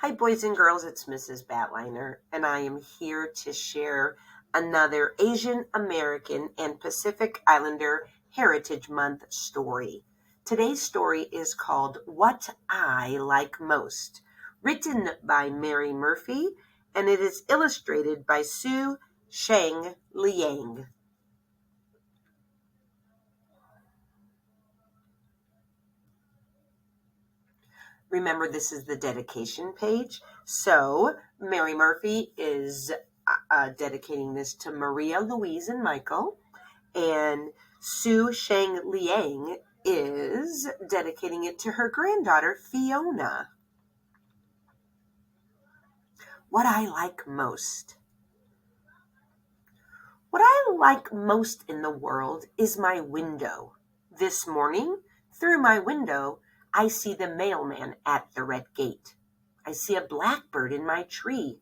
Hi, boys and girls, it's Mrs. Batliner, and I am here to share another Asian American and Pacific Islander Heritage Month story. Today's story is called What I Like Most, written by Mary Murphy, and it is illustrated by Su Sheng Liang. Remember, this is the dedication page. So Mary Murphy is dedicating this to Maria, Louise, and Michael. And Su Sheng Liang is dedicating it to her granddaughter, Fiona. What I like most. What I like most in the world is my window. This morning, through my window, I see the mailman at the red gate. I see a blackbird in my tree.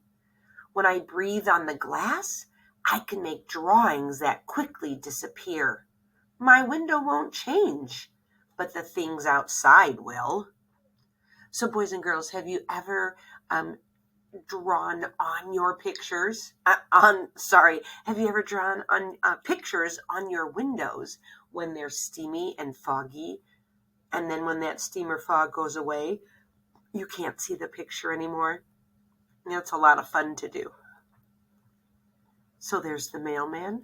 When I breathe on the glass, I can make drawings that quickly disappear. My window won't change, but the things outside will. So, boys and girls, have you ever drawn on your pictures? Have you ever drawn on pictures on your windows when they're steamy and foggy? And then when that steam or fog goes away, you can't see the picture anymore. It's a lot of fun to do. So there's the mailman.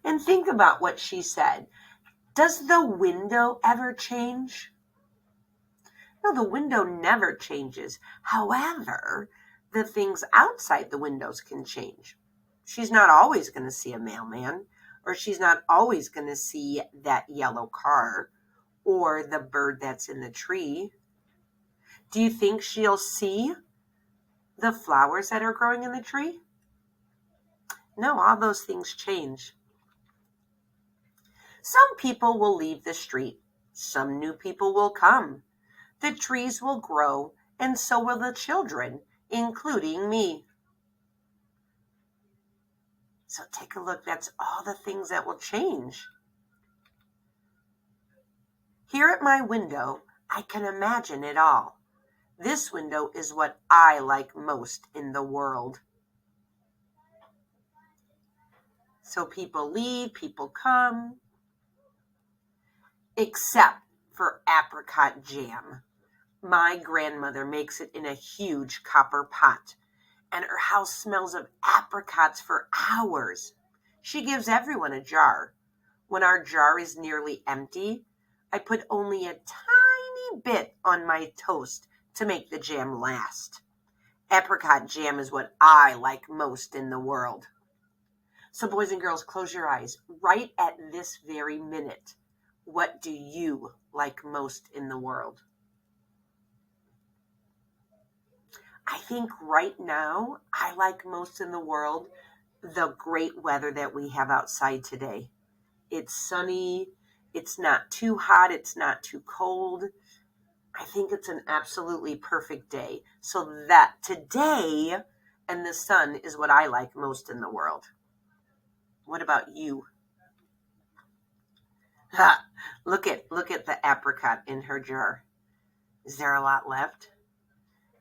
And think about what she said. Does the window ever change? No, the window never changes. However, the things outside the windows can change. She's not always going to see a mailman, or she's not always going to see that yellow car or the bird that's in the tree. Do you think she'll see the flowers that are growing in the tree? No, all those things change. Some people will leave the street. Some new people will come. The trees will grow, and so will the children, including me. So take a look. That's all the things that will change. Here at my window, I can imagine it all. This window is what I like most in the world. So people leave, people come, except for apricot jam. My grandmother makes it in a huge copper pot, and her house smells of apricots for hours. She gives everyone a jar. When our jar is nearly empty, I put only a tiny bit on my toast to make the jam last. Apricot jam is what I like most in the world. So boys and girls, close your eyes. Right at this very minute, what do you like most in the world? I think right now, I like most in the world the great weather that we have outside today. It's sunny. It's not too hot. It's not too cold. I think it's an absolutely perfect day. So that today and the sun is what I like most in the world. What about you? Look at the apricot in her jar. Is there a lot left?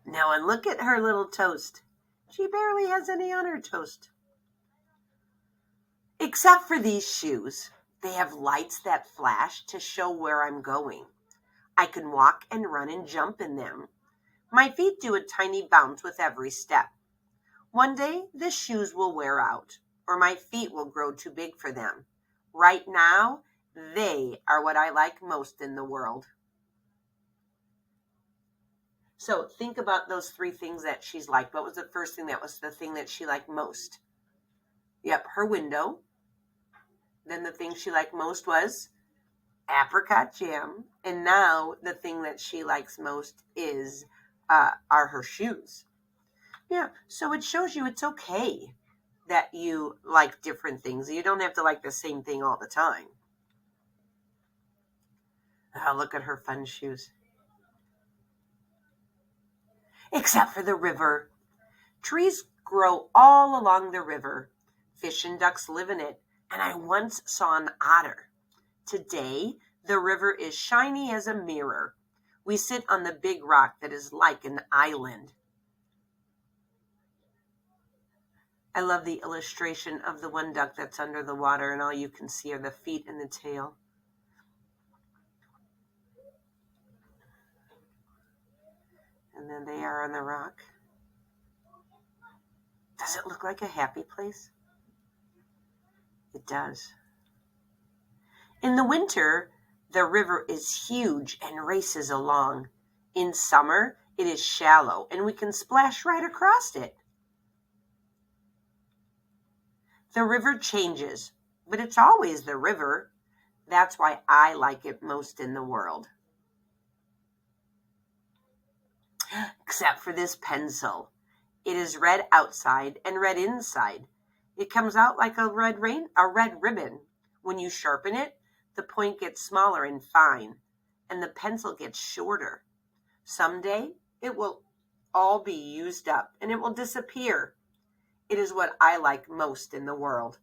No, and look at her little toast. She barely has any on her toast. Except for these shoes. They have lights that flash to show where I'm going. I can walk and run and jump in them. My feet do a tiny bounce with every step. One day, the shoes will wear out, or my feet will grow too big for them. Right now, they are what I like most in the world. So think about those three things that she's liked. What was the first thing that was the thing that she liked most? Yep, her window. Then the thing she liked most was apricot jam. And now the thing that she likes most are her shoes. Yeah, so it shows you it's okay that you like different things. You don't have to like the same thing all the time. Oh, look at her fun shoes. Except for the river. Trees grow all along the river. Fish and ducks live in it, and I once saw an otter. Today, the river is shiny as a mirror. We sit on the big rock that is like an island. I love the illustration of the one duck that's under the water and all you can see are the feet and the tail. And then they are on the rock. Does it look like a happy place? It does. In the winter, the river is huge and races along. In summer, it is shallow and we can splash right across it. The river changes, but it's always the river. That's why I like it most in the world. Except for this pencil. It is red outside and red inside. It comes out like a red ribbon. When you sharpen it, the point gets smaller and fine, and the pencil gets shorter. Someday, it will all be used up, and it will disappear. It is what I like most in the world.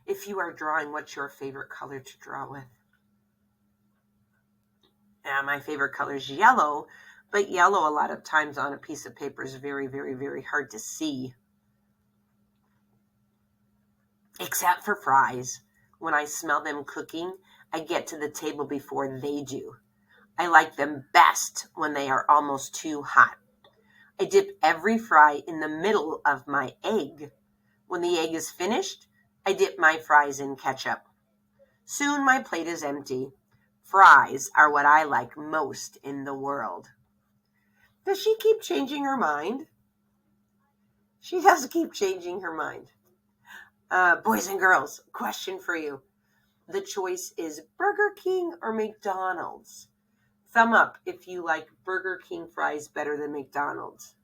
If you are drawing, what's your favorite color to draw with? My favorite color is yellow, but yellow a lot of times on a piece of paper is very, very, very hard to see. Except for fries. When I smell them cooking, I get to the table before they do. I like them best when they are almost too hot. I dip every fry in the middle of my egg. When the egg is finished, I dip my fries in ketchup. Soon my plate is empty. Fries are what I like most in the world. Does she keep changing her mind? She does keep changing her mind. Boys and girls, question for you. The choice is Burger King or McDonald's. Thumb up if you like Burger King fries better than McDonald's.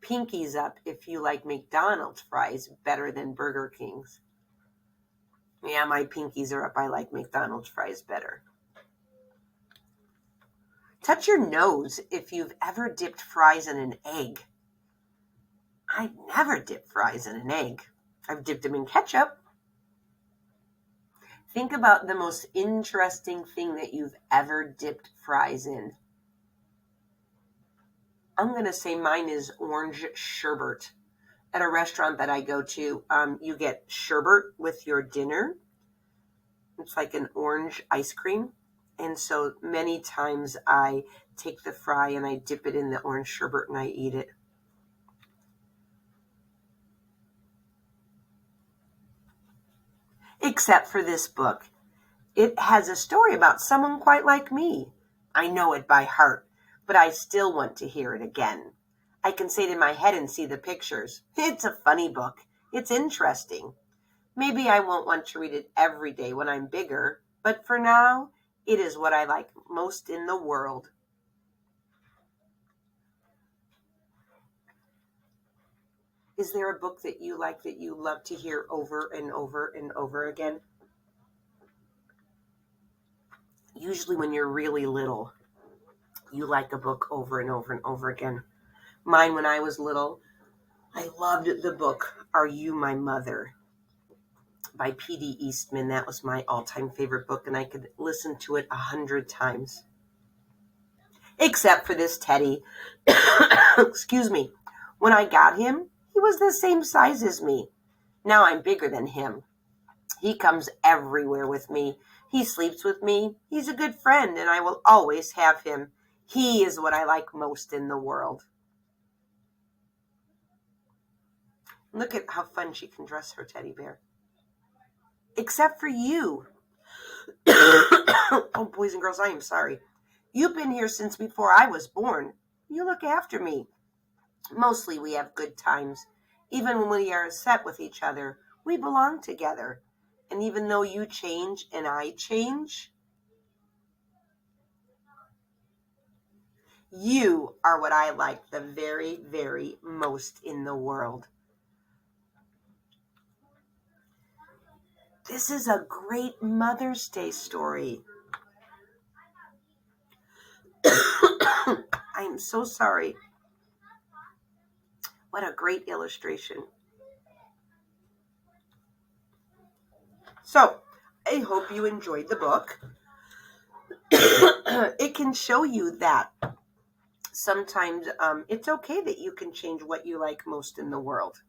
Pinkies up if you like McDonald's fries better than Burger King's. Yeah, my pinkies are up. I like McDonald's fries better. Touch your nose if you've ever dipped fries in an egg. I never dip fries in an egg. I've dipped them in ketchup. Think about the most interesting thing that you've ever dipped fries in. I'm going to say mine is orange sherbet. At a restaurant that I go to, you get sherbet with your dinner. It's like an orange ice cream. And so many times I take the fry and I dip it in the orange sherbet and I eat it. Except for this book. It has a story about someone quite like me. I know it by heart, but I still want to hear it again. I can say it in my head and see the pictures. It's a funny book. It's interesting. Maybe I won't want to read it every day when I'm bigger, but for now, it is what I like most in the world. Is there a book that you like that you love to hear over and over and over again? Usually when you're really little, you like a book over and over and over again. Mine, when I was little, I loved the book, Are You My Mother? By P.D. Eastman. That was my all-time favorite book, and I could listen to it 100 times. Except for this teddy. Excuse me. When I got him, he was the same size as me. Now I'm bigger than him. He comes everywhere with me. He sleeps with me. He's a good friend, and I will always have him. He is what I like most in the world. Look at how fun she can dress her teddy bear. Except for you. Oh, boys and girls, I am sorry. You've been here since before I was born. You look after me. Mostly we have good times. Even when we are upset with each other, we belong together. And even though you change and I change, you are what I like the very, very most in the world. This is a great Mother's Day story. I'm so sorry. What a great illustration. So, I hope you enjoyed the book. It can show you that sometimes it's okay that you can change what you like most in the world.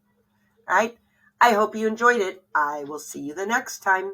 All right? I hope you enjoyed it. I will see you the next time.